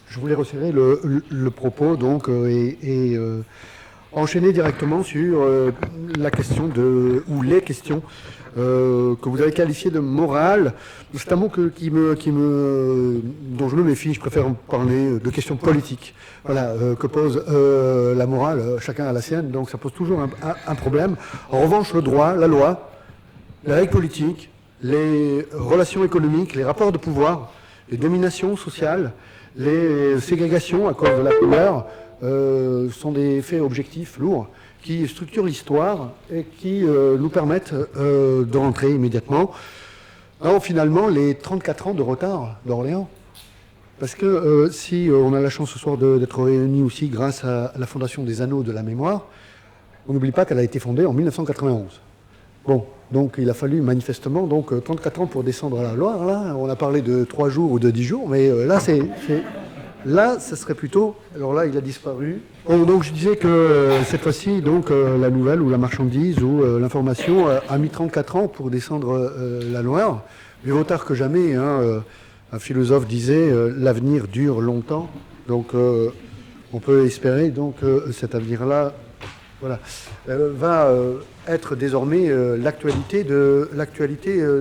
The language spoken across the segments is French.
je voulais resserrer le propos donc, et enchaîner directement sur la question ou les questions que vous avez qualifiées de morale. C'est un mot dont je me méfie. Je préfère parler de questions politiques. Voilà, que pose la morale, chacun a la sienne, donc ça pose toujours un problème. En revanche, le droit, la loi, les règles politiques, les relations économiques, les rapports de pouvoir, les dominations sociales, les ségrégations à cause de la couleur sont des faits objectifs lourds qui structurent l'histoire et qui nous permettent de rentrer immédiatement dans finalement les 34 ans de retard d'Orléans. Parce que si on a la chance ce soir d'être réunis aussi grâce à la fondation des Anneaux de la Mémoire, on n'oublie pas qu'elle a été fondée en 1991. Bon, donc il a fallu manifestement 34 ans pour descendre à la Loire. Là, on a parlé de 3 jours ou de 10 jours, mais là, ça serait plutôt... Alors là, il a disparu. Bon, donc je disais que cette fois-ci, la nouvelle ou la marchandise ou l'information a mis 34 ans pour descendre la Loire. Mais vaut tard que jamais, hein, un philosophe disait l'avenir dure longtemps. Donc on peut espérer cet avenir-là va être désormais l'actualité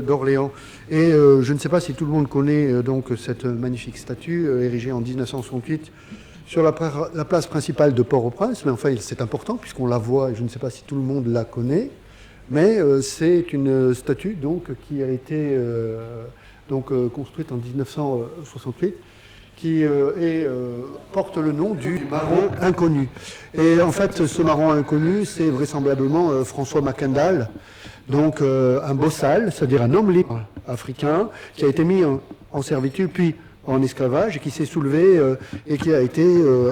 d'Orléans. Et je ne sais pas si tout le monde connaît cette magnifique statue érigée en 1968 sur la place principale de Port-au-Prince, mais enfin c'est important puisqu'on la voit, et je ne sais pas si tout le monde la connaît, mais c'est une statue qui a été construite en 1968, qui porte le nom du marron inconnu. Et en fait, ce marron inconnu, c'est vraisemblablement François Mackendal, un bossal, c'est-à-dire un homme libre africain, qui a été mis en servitude, puis en esclavage, et qui s'est soulevé et qui a été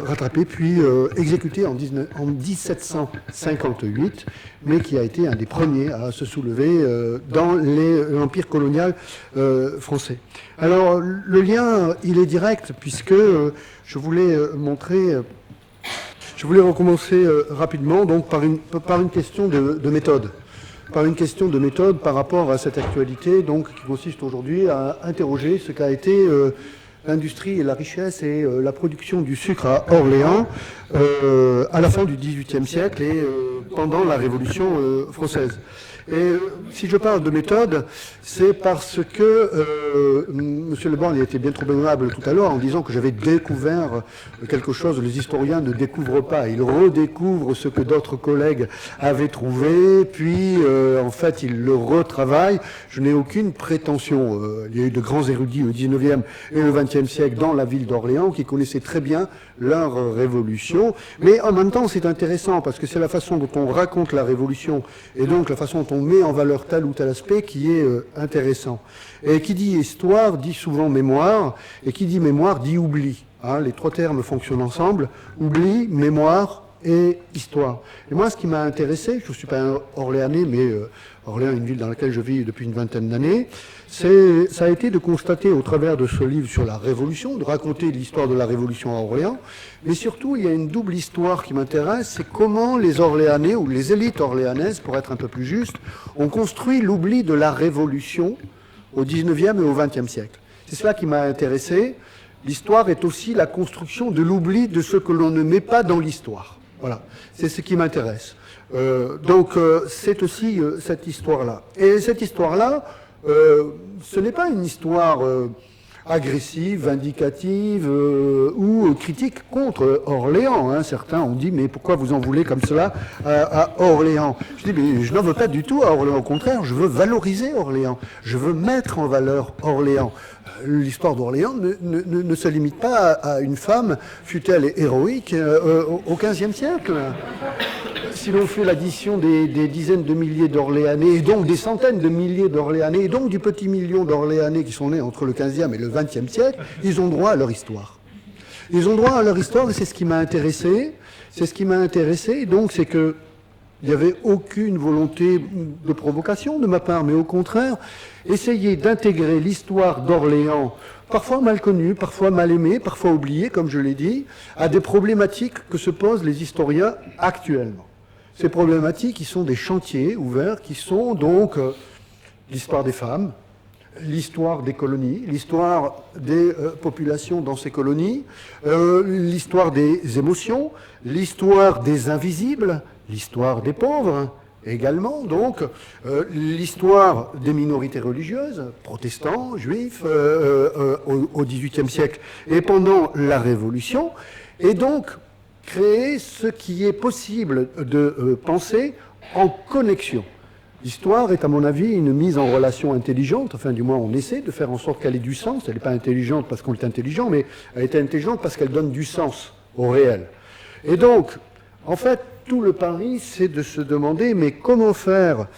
rattrapé, puis exécuté en 1758, mais qui a été un des premiers à se soulever dans l'empire colonial français. Alors, le lien, il est direct, puisque je voulais recommencer rapidement par une question de méthode. Par une question de méthode par rapport à cette actualité qui consiste aujourd'hui à interroger ce qu'a été l'industrie et la richesse et la production du sucre à Orléans à la fin du XVIIIe siècle et pendant la Révolution française. Et si je parle de méthode, c'est parce que M. Leborgne a été bien trop aimable tout à l'heure en disant que j'avais découvert quelque chose. Les historiens ne découvrent pas, ils redécouvrent ce que d'autres collègues avaient trouvé, puis en fait ils le retravaillent. Je n'ai aucune prétention. Il y a eu de grands érudits au XIXe et au XXe siècle dans la ville d'Orléans qui connaissaient très bien leur révolution. Mais en même temps, c'est intéressant parce que c'est la façon dont on raconte la révolution et donc la façon dont on met en valeur tel ou tel aspect qui est intéressant. Et qui dit histoire dit souvent mémoire, et qui dit mémoire dit oubli. Hein, les trois termes fonctionnent ensemble, oubli, mémoire et histoire. Et moi, ce qui m'a intéressé, je ne suis pas un Orléanais, mais Orléans est une ville dans laquelle je vis depuis une vingtaine d'années, ça a été de constater au travers de ce livre sur la Révolution, de raconter l'histoire de la Révolution à Orléans, mais surtout il y a une double histoire qui m'intéresse, c'est comment les Orléanais, ou les élites orléanaises, pour être un peu plus juste, ont construit l'oubli de la Révolution au XIXe et au XXe siècle. C'est cela qui m'a intéressé. L'histoire est aussi la construction de l'oubli de ce que l'on ne met pas dans l'histoire. Voilà, c'est ce qui m'intéresse. C'est aussi cette histoire-là. Et cette histoire-là, ce n'est pas une histoire agressive, vindicative ou critique contre Orléans. Hein. Certains ont dit, mais pourquoi vous en voulez comme cela à Orléans? Je dis, mais je n'en veux pas du tout à Orléans. Au contraire, je veux valoriser Orléans. Je veux mettre en valeur Orléans. L'histoire d'Orléans ne se limite pas à une femme, fut-elle héroïque, au XVe siècle. Si l'on fait l'addition des dizaines de milliers d'Orléanais, et donc des centaines de milliers d'Orléanais, et donc du petit million d'Orléanais qui sont nés entre le XVe et le XXe siècle, ils ont droit à leur histoire. Ils ont droit à leur histoire, et c'est ce qui m'a intéressé. C'est ce qui m'a intéressé, donc c'est que il n'y avait aucune volonté de provocation de ma part, mais au contraire, essayer d'intégrer l'histoire d'Orléans, parfois mal connue, parfois mal aimée, parfois oubliée, comme je l'ai dit, à des problématiques que se posent les historiens actuellement. Ces problématiques qui sont des chantiers ouverts, qui sont donc l'histoire des femmes, l'histoire des colonies, l'histoire des populations dans ces colonies, l'histoire des émotions, l'histoire des invisibles, l'histoire des pauvres également, donc l'histoire des minorités religieuses, protestants, juifs, au XVIIIe siècle et pendant la Révolution, et donc créer ce qui est possible de penser en connexion. L'histoire est, à mon avis, une mise en relation intelligente, enfin du moins on essaie de faire en sorte qu'elle ait du sens. Elle n'est pas intelligente parce qu'on est intelligent, mais elle est intelligente parce qu'elle donne du sens au réel. Et donc, en fait, tout le pari, c'est de se demander, mais comment faire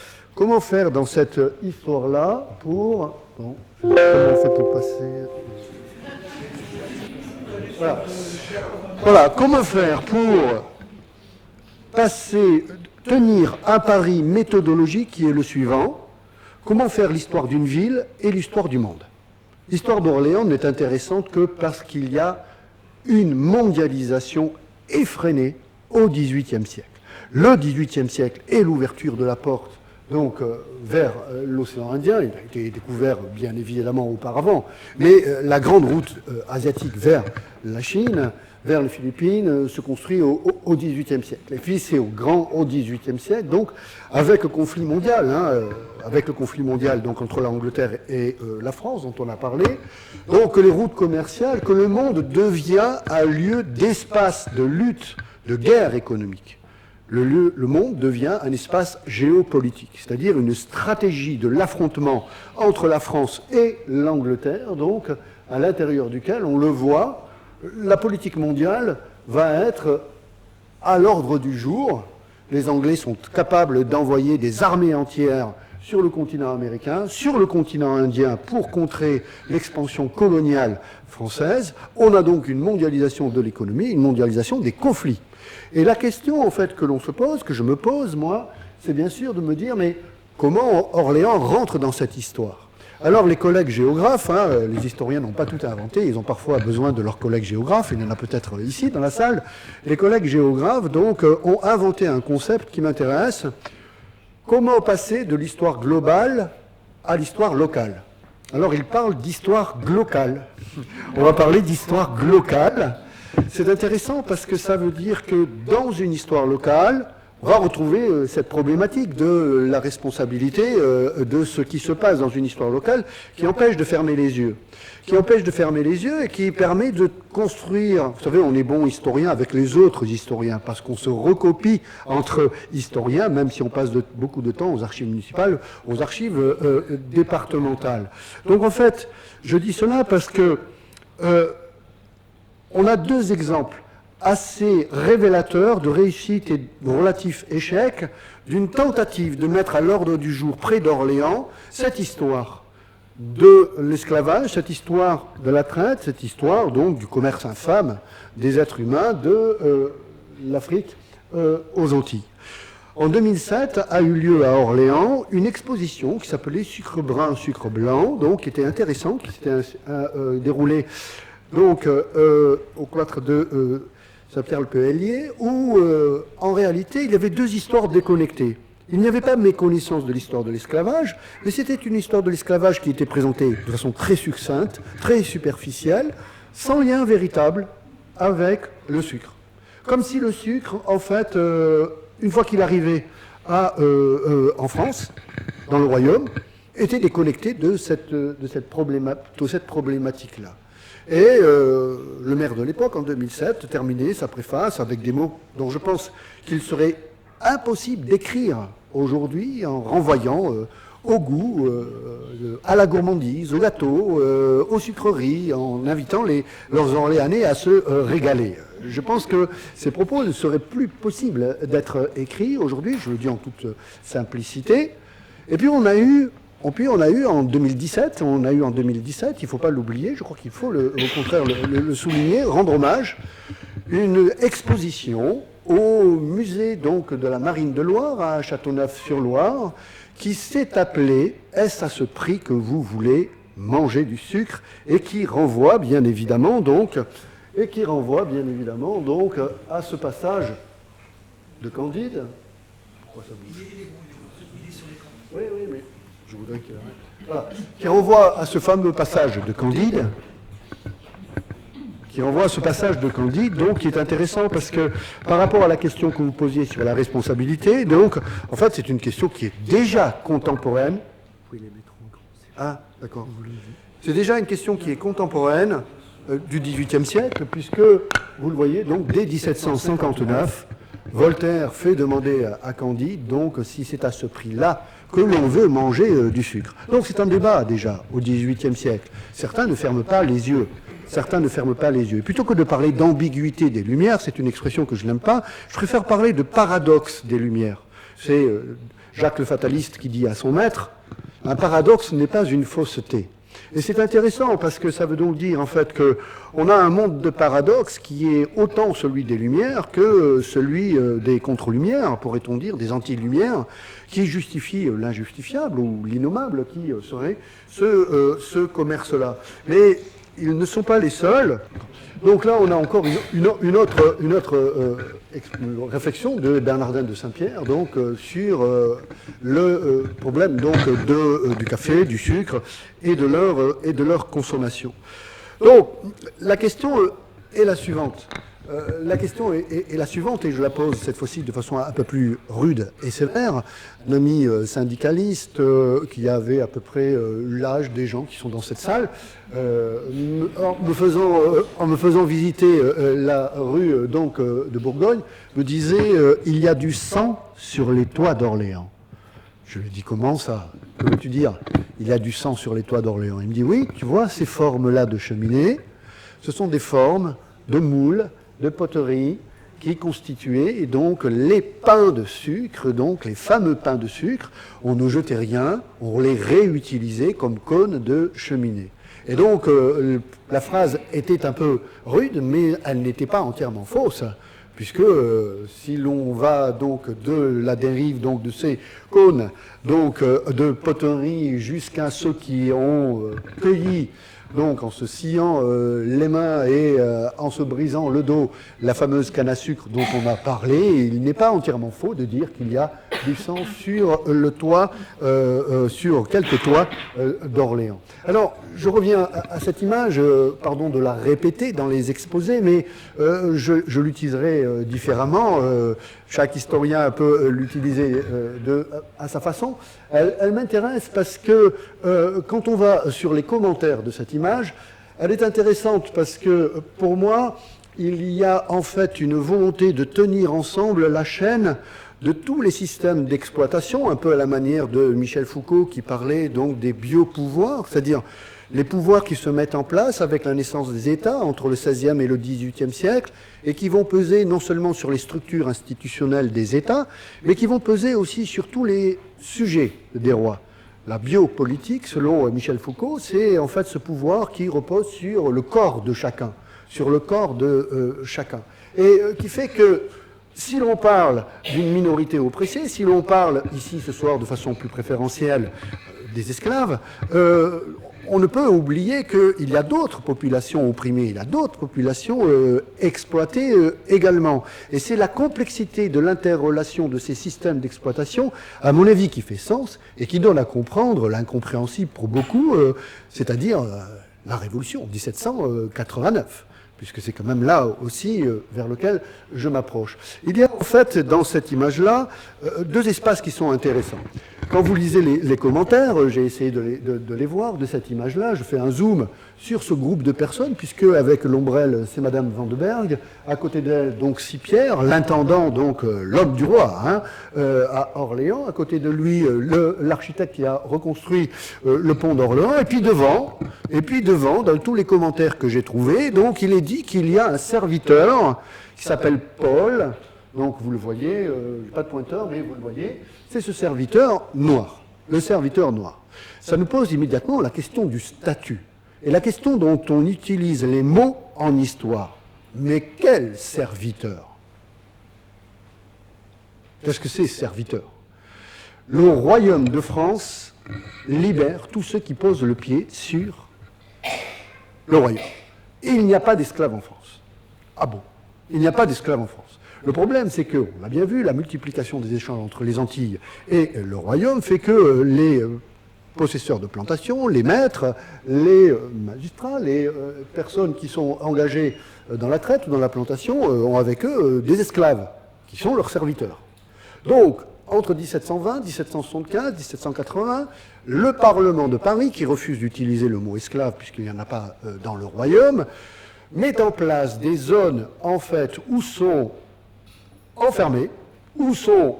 dans cette histoire-là pour... Bon, comment on fait pour passer... Voilà, comment faire pour tenir un pari méthodologique qui est le suivant. Comment faire l'histoire d'une ville et l'histoire du monde? L'histoire d'Orléans n'est intéressante que parce qu'il y a une mondialisation effrénée au XVIIIe siècle. Le XVIIIe siècle est l'ouverture de la porte donc vers l'océan Indien. Il a été découvert bien évidemment auparavant, mais la grande route asiatique vers la Chine, vers les Philippines, se construit au XVIIIe siècle. Et puis c'est au XVIIIe siècle, donc avec le conflit mondial, donc entre l'Angleterre et la France, dont on a parlé, donc les routes commerciales, que le monde devient un lieu d'espace de lutte, de guerre économique. Le monde devient un espace géopolitique, c'est-à-dire une stratégie de l'affrontement entre la France et l'Angleterre, donc à l'intérieur duquel, on le voit, la politique mondiale va être à l'ordre du jour. Les Anglais sont capables d'envoyer des armées entières sur le continent américain, sur le continent indien pour contrer l'expansion coloniale française. On a donc une mondialisation de l'économie, une mondialisation des conflits. Et la question, en fait, que l'on se pose, que je me pose, moi, c'est bien sûr de me dire, mais comment Orléans rentre dans cette histoire? Alors, les collègues géographes, les historiens n'ont pas tout inventé, ils ont parfois besoin de leurs collègues géographes, il y en a peut-être ici, dans la salle. Les collègues géographes, donc, ont inventé un concept qui m'intéresse. Comment passer de l'histoire globale à l'histoire locale? Alors, ils parlent d'histoire glocale. On va parler d'histoire glocale. C'est intéressant parce que ça veut dire que dans une histoire locale, on va retrouver cette problématique de la responsabilité de ce qui se passe dans une histoire locale qui empêche de fermer les yeux. Et qui permet de construire... Vous savez, on est bon historien avec les autres historiens parce qu'on se recopie entre historiens, même si on passe beaucoup de temps aux archives municipales, aux archives départementales. Donc en fait, je dis cela parce que... on a deux exemples assez révélateurs de réussite et de relatif échec d'une tentative de mettre à l'ordre du jour près d'Orléans cette histoire de l'esclavage, cette histoire de la traite, cette histoire donc du commerce infâme des êtres humains de l'Afrique aux Antilles. En 2007 a eu lieu à Orléans une exposition qui s'appelait Sucre brun, sucre blanc, donc qui était intéressante, qui s'était déroulée donc au cloître de Saint-Pierre-le-Péhélier, où en réalité il y avait deux histoires déconnectées. Il n'y avait pas méconnaissance de l'histoire de l'esclavage, mais c'était une histoire de l'esclavage qui était présentée de façon très succincte, très superficielle, sans lien véritable avec le sucre. Comme si le sucre, en fait, une fois qu'il arrivait en France, dans le royaume, était déconnecté de cette problématique-là. Et le maire de l'époque, en 2007, terminait sa préface avec des mots dont je pense qu'il serait impossible d'écrire aujourd'hui en renvoyant au goût, à la gourmandise, au gâteau, aux sucreries, en invitant leurs Orléanais à se régaler. Je pense que ces propos ne seraient plus possibles d'être écrits aujourd'hui, je le dis en toute simplicité. Et puis on a eu en 2017, il ne faut pas l'oublier, je crois qu'il faut au contraire le souligner, rendre hommage, une exposition au musée donc de la Marine de Loire à Châteauneuf-sur-Loire, qui s'est appelée « Est-ce à ce prix que vous voulez manger du sucre ?» et qui renvoie bien évidemment donc à ce passage de Candide. Pourquoi ça bouge ? Oui, mais je voudrais qu'il arrête. Voilà. Qui renvoie à ce fameux passage de Candide, donc, qui est intéressant parce que par rapport à la question que vous posiez sur la responsabilité, donc, en fait, c'est une question qui est déjà contemporaine. Ah, d'accord. C'est déjà une question qui est contemporaine du XVIIIe siècle, puisque, vous le voyez, donc, dès 1759, Voltaire fait demander à Candide, donc, si c'est à ce prix-là que l'on veut manger du sucre. Donc, c'est un débat, déjà, au XVIIIe siècle. Certains ne ferment pas les yeux. Et plutôt que de parler d'ambiguïté des Lumières, c'est une expression que je n'aime pas, je préfère parler de paradoxe des Lumières. C'est Jacques le Fataliste qui dit à son maître, un paradoxe n'est pas une fausseté. Et c'est intéressant parce que ça veut donc dire en fait qu'on a un monde de paradoxes qui est autant celui des Lumières que celui des contre-lumières, pourrait-on dire, des anti-lumières, qui justifie l'injustifiable ou l'innommable qui serait ce commerce-là. Mais ils ne sont pas les seuls. Donc là, on a encore une autre réflexion de Bernardin de Saint-Pierre, donc sur le problème donc du café, du sucre et de leur consommation. Donc la question est la suivante. Et je la pose cette fois-ci de façon un peu plus rude et sévère. Un ami syndicaliste qui avait à peu près l'âge des gens qui sont dans cette salle, en me faisant visiter la rue donc, de Bourgogne, me disait il y a du sang sur les toits d'Orléans. Je lui ai dit comment ça? Que veux-tu dire? Il y a du sang sur les toits d'Orléans. Il me dit oui, tu vois ces formes-là de cheminée, ce sont des formes de moules, de poterie qui constituaient donc les pains de sucre, donc les fameux pains de sucre. On ne jetait rien, on les réutilisait comme cônes de cheminée. Et donc la phrase était un peu rude, mais elle n'était pas entièrement fausse, puisque si l'on va donc de la dérive donc de ces cônes donc de poterie jusqu'à ceux qui ont cueilli donc en se sciant les mains et en se brisant le dos, la fameuse canne à sucre dont on a parlé, il n'est pas entièrement faux de dire qu'il y a du sang sur le toit, sur quelques toits d'Orléans. Alors, je reviens à cette image, pardon de la répéter dans les exposés, mais je l'utiliserai différemment. Chaque historien peut l'utiliser à sa façon. Elle m'intéresse parce que quand on va sur les commentaires de cette image, elle est intéressante parce que pour moi, il y a en fait une volonté de tenir ensemble la chaîne de tous les systèmes d'exploitation, un peu à la manière de Michel Foucault qui parlait donc des biopouvoirs, c'est-à-dire les pouvoirs qui se mettent en place avec la naissance des États entre le XVIe et le XVIIIe siècle et qui vont peser non seulement sur les structures institutionnelles des États, mais qui vont peser aussi sur tous les sujets des rois. La biopolitique, selon Michel Foucault, c'est en fait ce pouvoir qui repose sur le corps de chacun, et qui fait que si l'on parle d'une minorité oppressée, si l'on parle ici ce soir de façon plus préférentielle des esclaves, on ne peut oublier qu'il y a d'autres populations opprimées, il y a d'autres populations exploitées également. Et c'est la complexité de l'interrelation de ces systèmes d'exploitation, à mon avis, qui fait sens et qui donne à comprendre l'incompréhensible pour beaucoup, c'est-à-dire la Révolution 1789. Puisque c'est quand même là aussi vers lequel je m'approche. Il y a en fait dans cette image-là deux espaces qui sont intéressants. Quand vous lisez les commentaires, j'ai essayé de les voir de cette image-là, je fais un zoom sur ce groupe de personnes, puisque avec l'ombrelle, c'est Madame Vandenberg, à côté d'elle, donc Sipierre, l'intendant, donc l'homme du roi, hein, à Orléans, à côté de lui, l'architecte qui a reconstruit le pont d'Orléans, et puis devant, dans tous les commentaires que j'ai trouvés, donc il est dit qu'il y a un serviteur qui s'appelle Paul, donc vous le voyez, pas de pointeur, mais vous le voyez, c'est ce serviteur noir, le serviteur noir. Ça nous pose immédiatement la question du statut. Et la question dont on utilise les mots en histoire. Mais quel serviteur? Qu'est-ce que c'est, serviteur? Le royaume de France libère tous ceux qui posent le pied sur le royaume. Et il n'y a pas d'esclaves en France. Ah bon? Il n'y a pas d'esclaves en France. Le problème, c'est que, on l'a bien vu, la multiplication des échanges entre les Antilles et le royaume fait que les possesseurs de plantations, les maîtres, les magistrats, les personnes qui sont engagées dans la traite ou dans la plantation ont avec eux des esclaves, qui sont leurs serviteurs. Donc, entre 1720, 1775, 1780, le Parlement de Paris, qui refuse d'utiliser le mot esclave puisqu'il n'y en a pas dans le royaume, met en place des zones, en fait, où sont enfermés, où sont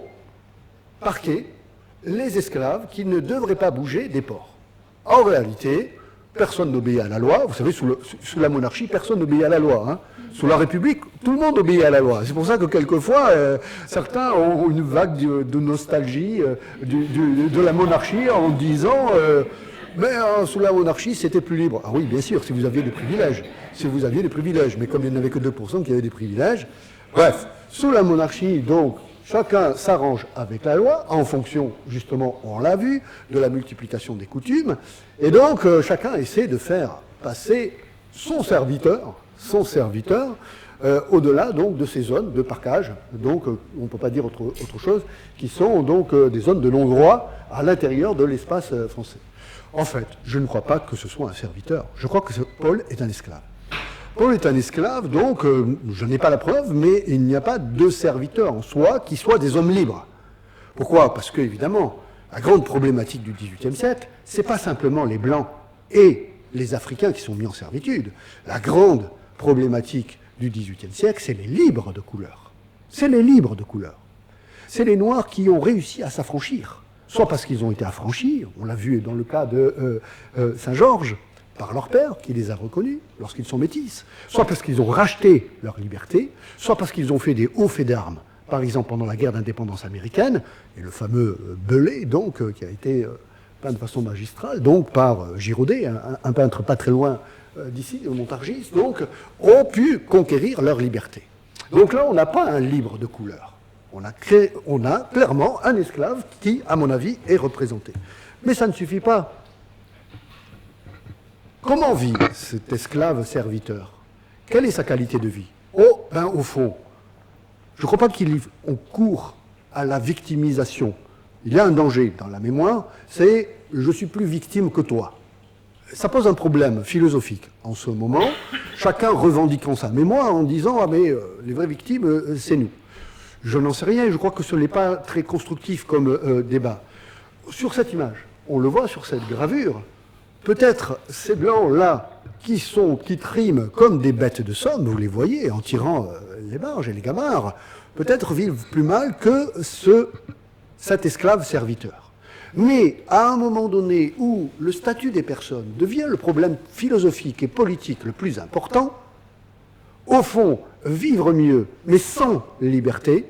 parqués les esclaves qui ne devraient pas bouger des ports. En réalité, personne n'obéit à la loi. Vous savez, sous la monarchie, personne n'obéit à la loi. Hein. Sous la République, tout le monde obéit à la loi. C'est pour ça que quelquefois, certains ont une vague de nostalgie de la monarchie en disant mais sous la monarchie, c'était plus libre. Ah oui, bien sûr, si vous aviez des privilèges. Si vous aviez des privilèges. Mais comme il n'y en avait que 2% qui avaient des privilèges. Bref, sous la monarchie, donc, chacun s'arrange avec la loi, en fonction, justement, on l'a vu, de la multiplication des coutumes. Et donc, chacun essaie de faire passer son serviteur au-delà donc de ces zones de parcage. Donc, on ne peut pas dire autre chose, qui sont donc des zones de non-droit à l'intérieur de l'espace français. En fait, je ne crois pas que ce soit un serviteur. Je crois que Paul est un esclave. Paul est un esclave, donc je n'ai pas la preuve, mais il n'y a pas de serviteurs en soi qui soient des hommes libres. Pourquoi? Parce que, évidemment, la grande problématique du XVIIIe siècle, ce n'est pas simplement les Blancs et les Africains qui sont mis en servitude. La grande problématique du XVIIIe siècle, c'est les libres de couleur. C'est les libres de couleur. C'est les Noirs qui ont réussi à s'affranchir, soit parce qu'ils ont été affranchis, on l'a vu dans le cas de Saint-Georges, par leur père, qui les a reconnus lorsqu'ils sont métis, soit parce qu'ils ont racheté leur liberté, soit parce qu'ils ont fait des hauts faits d'armes, par exemple pendant la guerre d'indépendance américaine, et le fameux Belay, donc, qui a été peint de façon magistrale, donc par Girodet, un peintre pas très loin d'ici, montargiste, donc, ont pu conquérir leur liberté. Donc là, on n'a pas un libre de couleur. On a clairement un esclave qui, à mon avis, est représenté. Mais ça ne suffit pas. Comment vit cet esclave serviteur? Quelle est sa qualité de vie? Au fond, je ne crois pas qu'on court à la victimisation. Il y a un danger dans la mémoire, c'est « je suis plus victime que toi ». Ça pose un problème philosophique en ce moment, chacun revendiquant sa mémoire en disant « ah mais les vraies victimes, c'est nous ». Je n'en sais rien et je crois que ce n'est pas très constructif comme débat. Sur cette image, on le voit sur cette gravure, peut-être ces blancs-là qui triment comme des bêtes de somme, vous les voyez, en tirant les barges et les gamarres, peut-être vivent plus mal que cet esclave serviteur. Mais à un moment donné où le statut des personnes devient le problème philosophique et politique le plus important, au fond, vivre mieux, mais sans liberté,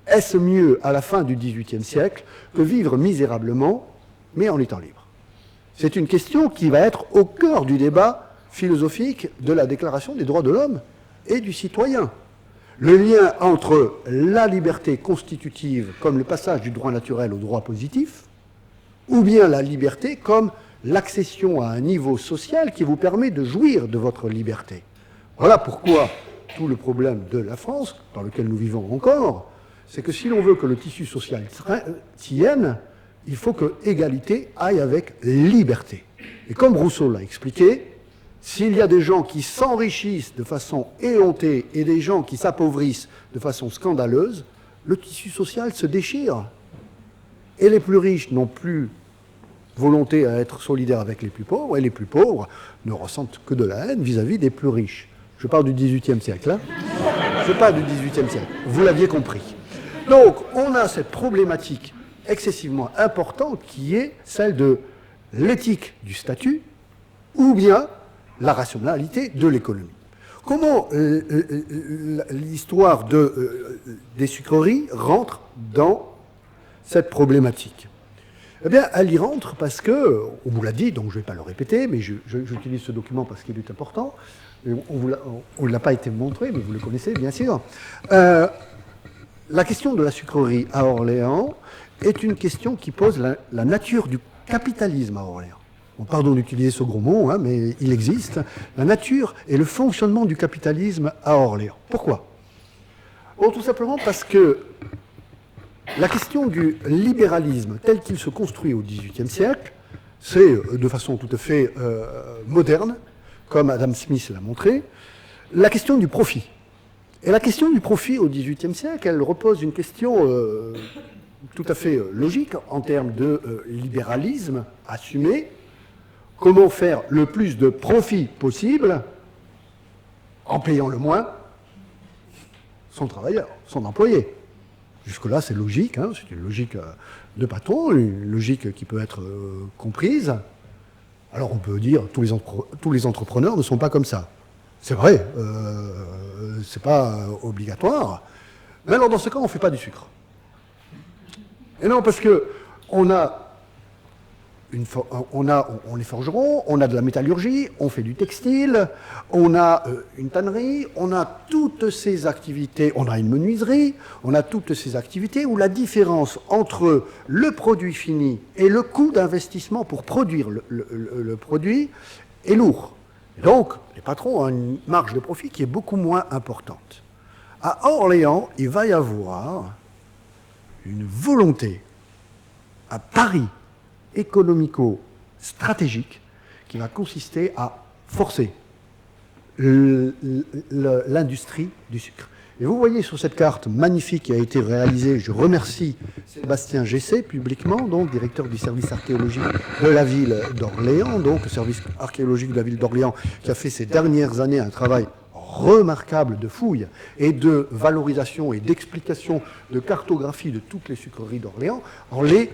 est-ce mieux à la fin du XVIIIe siècle que vivre misérablement, mais en étant libre? C'est une question qui va être au cœur du débat philosophique de la Déclaration des droits de l'homme et du citoyen. Le lien entre la liberté constitutive comme le passage du droit naturel au droit positif, ou bien la liberté comme l'accession à un niveau social qui vous permet de jouir de votre liberté. Voilà pourquoi tout le problème de la France, dans lequel nous vivons encore, c'est que si l'on veut que le tissu social tienne, il faut que égalité aille avec liberté. Et comme Rousseau l'a expliqué, s'il y a des gens qui s'enrichissent de façon éhontée et des gens qui s'appauvrissent de façon scandaleuse, le tissu social se déchire. Et les plus riches n'ont plus volonté à être solidaires avec les plus pauvres, et les plus pauvres ne ressentent que de la haine vis-à-vis des plus riches. Je parle du XVIIIe siècle. Hein. Je parle du XVIIIe siècle. Vous l'aviez compris. Donc, on a cette problématique excessivement importante qui est celle de l'éthique du statut ou bien la rationalité de l'économie. Comment l'histoire des sucreries rentre dans cette problématique? Eh bien, elle y rentre parce que, on vous l'a dit, donc je ne vais pas le répéter, mais j'utilise ce document parce qu'il est important. On ne l'a pas été montré, mais vous le connaissez, bien sûr. La question de la sucrerie à Orléans est une question qui pose la nature du capitalisme à Orléans. Bon, pardon d'utiliser ce gros mot, hein, mais il existe. La nature et le fonctionnement du capitalisme à Orléans. Pourquoi? Bon, tout simplement parce que La question du libéralisme tel qu'il se construit au XVIIIe siècle, c'est de façon tout à fait moderne, comme Adam Smith l'a montré, la question du profit. Et la question du profit au XVIIIe siècle, elle repose une question tout à fait logique en termes de libéralisme assumé. Comment faire le plus de profit possible en payant le moins son travailleur, son employé. Jusque-là, c'est logique, hein, c'est une logique de patron, une logique qui peut être comprise. Alors on peut dire que tous les entrepreneurs ne sont pas comme ça. C'est vrai, c'est pas obligatoire. Mais alors dans ce cas, on ne fait pas du sucre. Et non, parce que on est forgeron, on a de la métallurgie, on fait du textile, on a une tannerie, on a toutes ces activités, on a une menuiserie, on a toutes ces activités où la différence entre le produit fini et le coût d'investissement pour produire le produit est lourd. Et donc, les patrons ont une marge de profit qui est beaucoup moins importante. À Orléans, il va y avoir une volonté à Paris économico-stratégique qui va consister à forcer l'industrie du sucre. Et vous voyez sur cette carte magnifique qui a été réalisée, je remercie Sébastien Gessé publiquement, donc directeur du service archéologique de la ville d'Orléans, donc le service archéologique de la ville d'Orléans qui a fait ces dernières années un travail remarquable de fouilles et de valorisation et d'explication, de cartographie de toutes les sucreries d'Orléans en les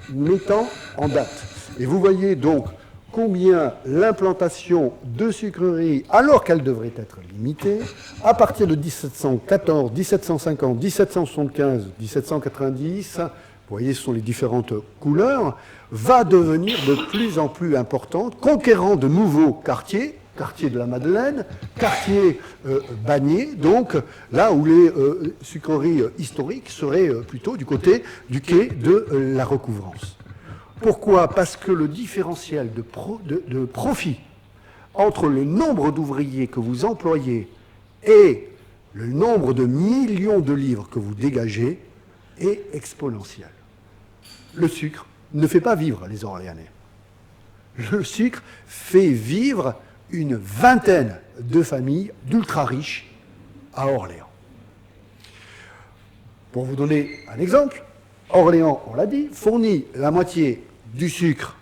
mettant en date. Et vous voyez donc combien l'implantation de sucreries, alors qu'elle devrait être limitée, à partir de 1714, 1750, 1775, 1790, vous voyez, ce sont les différentes couleurs, va devenir de plus en plus importante, conquérant de nouveaux quartiers, quartier de la Madeleine, quartier Bagné, donc là où les sucreries historiques seraient plutôt du côté du quai de la Recouvrance. Pourquoi? Parce que le différentiel de profit entre le nombre d'ouvriers que vous employez et le nombre de millions de livres que vous dégagez est exponentiel. Le sucre ne fait pas vivre les Orléanais. Le sucre fait vivre une vingtaine de familles d'ultra riches à Orléans. Pour vous donner un exemple, Orléans, on l'a dit, fournit la moitié du sucre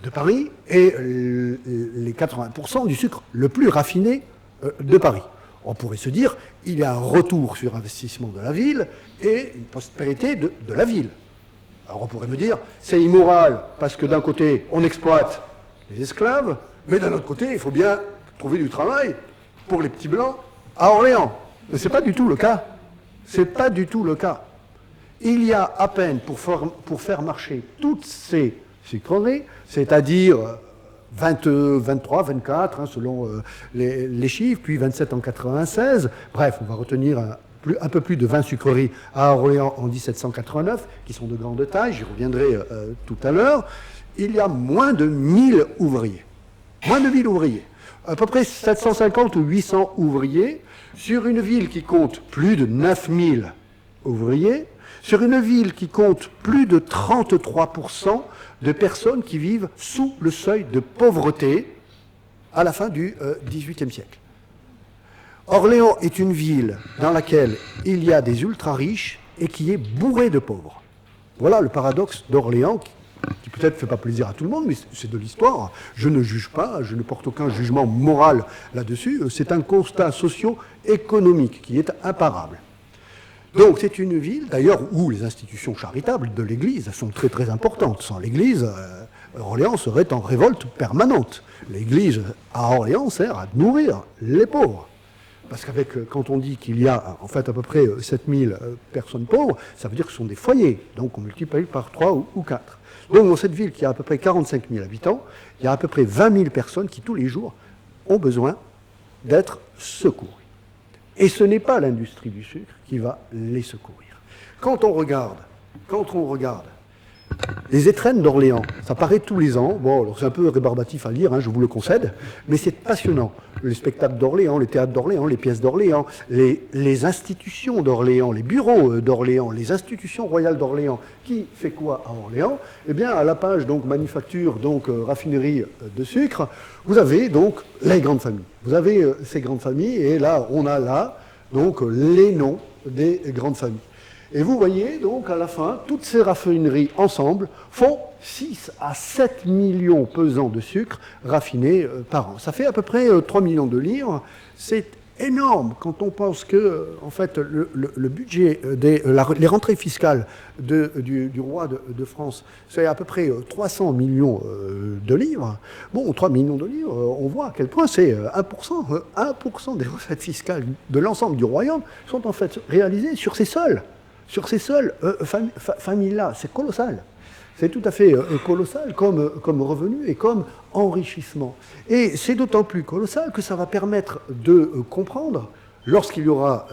de Paris et les 80% du sucre le plus raffiné de Paris. On pourrait se dire, il y a un retour sur investissement de la ville et une prospérité de la ville. Alors on pourrait me dire, c'est immoral parce que d'un côté, on exploite les esclaves, mais d'un autre côté, il faut bien trouver du travail pour les petits blancs à Orléans. Mais ce n'est pas du tout le cas. Ce n'est pas du tout le cas. Il y a à peine, pour faire marcher toutes ces sucreries, c'est-à-dire 23, 24, hein, selon les chiffres, puis 27 en 96, bref, on va retenir un peu plus de 20 sucreries à Orléans en 1789, qui sont de grande taille, j'y reviendrai tout à l'heure. Il y a moins de 1000 ouvriers. Moins de 1000 ouvriers. À peu près 750 ou 800 ouvriers sur une ville qui compte plus de 9000 ouvriers, sur une ville qui compte plus de 33% de personnes qui vivent sous le seuil de pauvreté à la fin du XVIIIe siècle. Orléans est une ville dans laquelle il y a des ultra-riches et qui est bourrée de pauvres. Voilà le paradoxe d'Orléans qui peut-être ne fait pas plaisir à tout le monde, mais c'est de l'histoire. Je ne juge pas, je ne porte aucun jugement moral là-dessus. C'est un constat socio-économique qui est imparable. Donc c'est une ville, d'ailleurs, où les institutions charitables de l'Église sont très très importantes. Sans l'Église, Orléans serait en révolte permanente. L'Église à Orléans sert à nourrir les pauvres. Parce quand on dit qu'il y a en fait à peu près 7000 personnes pauvres, ça veut dire que ce sont des foyers. Donc on multiplie par 3 ou 4. Donc dans cette ville qui a à peu près 45 000 habitants, il y a à peu près 20 000 personnes qui tous les jours ont besoin d'être secourues. Et ce n'est pas l'industrie du sucre qui va les secourir. Quand on regarde Les étrennes d'Orléans, ça paraît tous les ans. Bon, alors c'est un peu rébarbatif à lire, hein, je vous le concède, mais c'est passionnant. Les spectacles d'Orléans, les théâtres d'Orléans, les pièces d'Orléans, les institutions d'Orléans, les bureaux d'Orléans, les institutions royales d'Orléans. Qui fait quoi à Orléans? Eh bien, à la page donc manufacture, donc raffinerie de sucre, vous avez donc les grandes familles. Vous avez ces grandes familles, et là, on a là donc les noms des grandes familles. Et vous voyez, donc, à la fin, toutes ces raffineries ensemble font 6 à 7 millions pesants de sucre raffinés par an. Ça fait à peu près 3 millions de livres. C'est énorme quand on pense que, en fait, le budget, les rentrées fiscales du roi de France, c'est à peu près 300 millions de livres. Bon, 3 millions de livres, on voit à quel point c'est 1%. 1% des recettes fiscales de l'ensemble du royaume sont en fait réalisées sur ces seules familles-là. C'est colossal. C'est tout à fait colossal comme revenu et comme enrichissement. Et c'est d'autant plus colossal que ça va permettre de comprendre, lorsqu'il y aura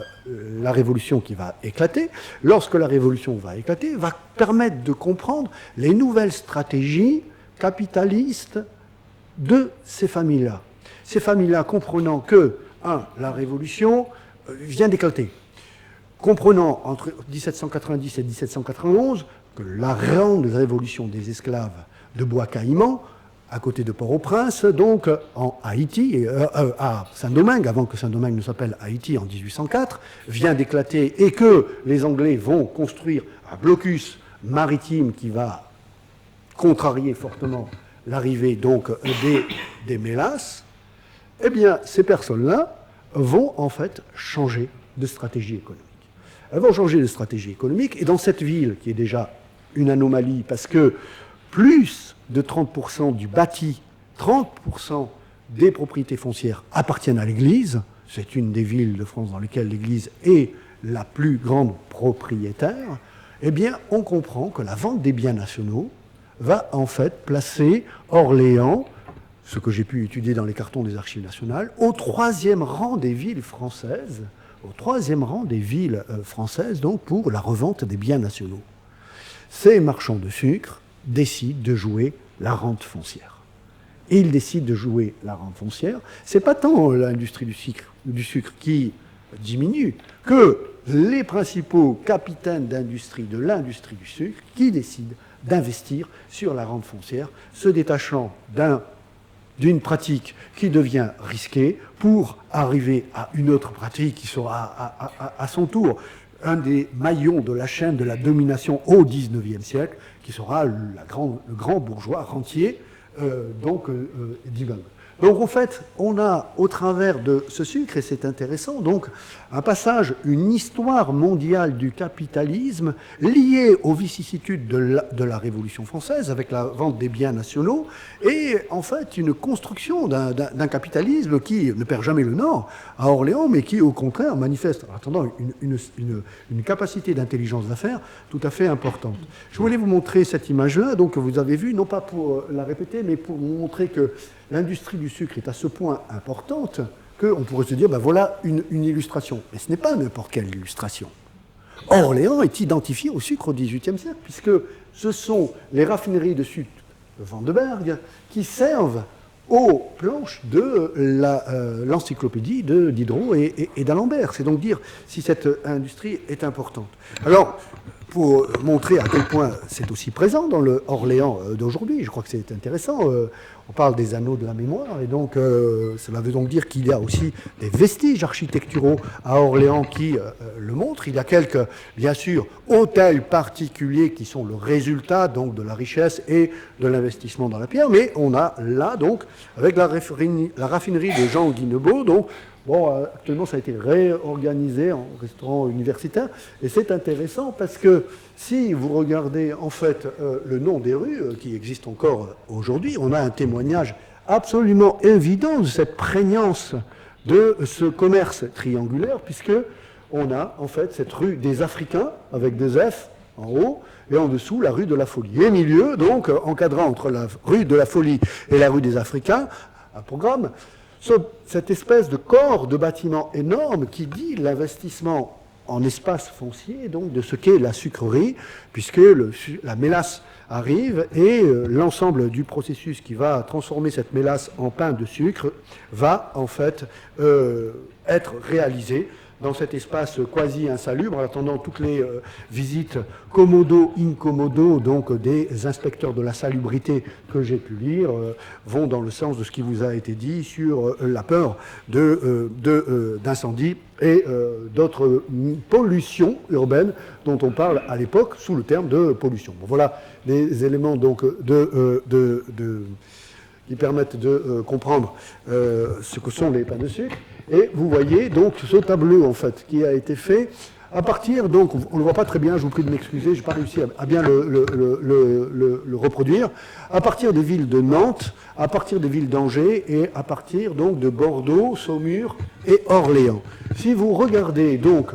la révolution qui va éclater, lorsque la révolution va éclater, va permettre de comprendre les nouvelles stratégies capitalistes de ces familles-là. Ces familles-là comprenant que, la révolution vient d'éclater. Comprenant entre 1790 et 1791 que la grande révolution des esclaves de Bois-Caïman, à côté de Port-au-Prince, donc en Haïti, à Saint-Domingue, avant que Saint-Domingue ne s'appelle Haïti en 1804, vient d'éclater et que les Anglais vont construire un blocus maritime qui va contrarier fortement l'arrivée donc des mélasses, eh bien ces personnes-là vont en fait changer de stratégie économique. Elles vont changer de stratégie économique, et dans cette ville, qui est déjà une anomalie, parce que plus de 30% du bâti, 30% des propriétés foncières appartiennent à l'Église, c'est une des villes de France dans lesquelles l'Église est la plus grande propriétaire, eh bien, on comprend que la vente des biens nationaux va en fait placer Orléans, ce que j'ai pu étudier dans les cartons des Archives nationales, au 3e rang des villes françaises, donc pour la revente des biens nationaux. Ces marchands de sucre décident de jouer la rente foncière. Et ils décident de jouer la rente foncière. C'est pas tant l'industrie du sucre qui diminue que les principaux capitaines d'industrie de l'industrie du sucre qui décident d'investir sur la rente foncière, se détachant d'une pratique qui devient risquée pour arriver à une autre pratique qui sera à son tour un des maillons de la chaîne de la domination au XIXe siècle, qui sera le grand bourgeois rentier d'immeubles. Donc en fait, on a au travers de ce sucre, et c'est intéressant, donc un passage, une histoire mondiale du capitalisme liée aux vicissitudes de la Révolution française avec la vente des biens nationaux, et en fait une construction d'un capitalisme qui ne perd jamais le nord à Orléans, mais qui au contraire manifeste en attendant une capacité d'intelligence d'affaires tout à fait importante. Je voulais vous montrer cette image-là, donc que vous avez vue, non pas pour la répéter, mais pour vous montrer que l'industrie du sucre est à ce point importante qu'on pourrait se dire, ben voilà une illustration. Mais ce n'est pas n'importe quelle illustration. Orléans est identifié au sucre au XVIIIe siècle, puisque ce sont les raffineries de sucre de Vandenberg qui servent aux planches de l'encyclopédie de Diderot et d'Alembert. C'est donc dire si cette industrie est importante. Alors, pour montrer à quel point c'est aussi présent dans le Orléans d'aujourd'hui, je crois que c'est intéressant. On parle des anneaux de la mémoire, et donc cela veut donc dire qu'il y a aussi des vestiges architecturaux à Orléans qui le montrent. Il y a quelques, bien sûr, hôtels particuliers qui sont le résultat donc de la richesse et de l'investissement dans la pierre, mais on a là donc, avec la raffinerie de Jean Guinebeau, donc bon, actuellement, ça a été réorganisé en restaurant universitaire, et c'est intéressant parce que si vous regardez en fait le nom des rues qui existent encore aujourd'hui, on a un témoignage absolument évident de cette prégnance de ce commerce triangulaire, puisque on a en fait cette rue des Africains avec deux F en haut, et en dessous la rue de la Folie. Et au milieu, donc, encadrant entre la rue de la Folie et la rue des Africains, un programme. Cette espèce de corps de bâtiment énorme qui dit l'investissement en espace foncier, donc de ce qu'est la sucrerie, puisque la mélasse arrive et l'ensemble du processus qui va transformer cette mélasse en pain de sucre va en fait être réalisé dans cet espace quasi insalubre, en attendant toutes les visites commodo, incommodo, donc des inspecteurs de la salubrité que j'ai pu lire, vont dans le sens de ce qui vous a été dit sur la peur d'incendie et d'autres pollutions urbaines dont on parle à l'époque sous le terme de pollution. Bon, voilà des éléments donc qui permettent de comprendre ce que sont les pains de sucre. Et vous voyez donc ce tableau en fait qui a été fait à partir, donc on ne le voit pas très bien, je vous prie de m'excuser, je n'ai pas réussi à bien le reproduire, à partir des villes de Nantes, à partir des villes d'Angers et à partir donc de Bordeaux, Saumur et Orléans. Si vous regardez donc,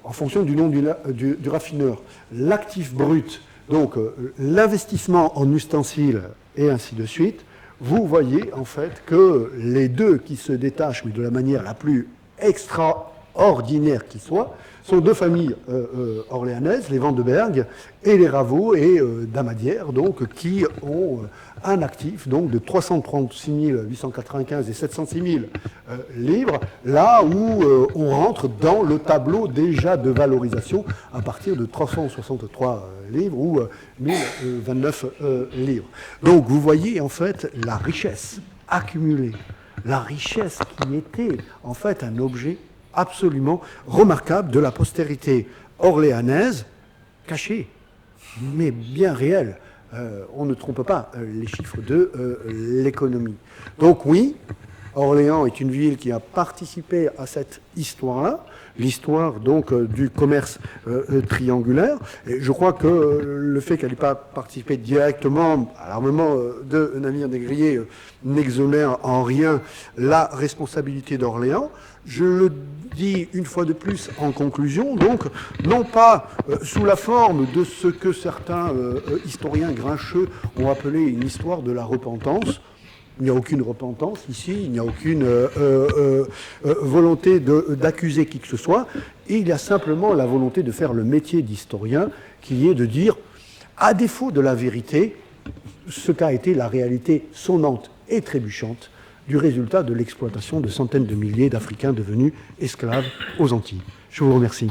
en fonction du nom du raffineur, l'actif brut, donc l'investissement en ustensiles et ainsi de suite, vous voyez en fait que les deux qui se détachent, mais de la manière la plus extraordinaire qui soit, sont deux familles orléanaises, les Vandenberg et les Raveau et Damadière, donc qui ont un actif donc de 336 895 et 706 000 livres, là où on rentre dans le tableau déjà de valorisation à partir de 363 livres ou 1029 livres. Donc vous voyez en fait la richesse accumulée, la richesse qui était en fait un objet absolument remarquable de la postérité orléanaise, cachée, mais bien réelle. On ne trompe pas les chiffres de l'économie. Donc oui, Orléans est une ville qui a participé à cette histoire-là, l'histoire donc du commerce triangulaire. Et je crois que le fait qu'elle n'ait pas participé directement à l'armement de navires négriers n'exonère en rien la responsabilité d'Orléans. Je le dis une fois de plus en conclusion, donc, non pas sous la forme de ce que certains historiens grincheux ont appelé une histoire de la repentance. Il n'y a aucune repentance ici, il n'y a aucune volonté d'accuser qui que ce soit. Et il y a simplement la volonté de faire le métier d'historien, qui est de dire, à défaut de la vérité, ce qu'a été la réalité sonnante et trébuchante du résultat de l'exploitation de centaines de milliers d'Africains devenus esclaves aux Antilles. Je vous remercie.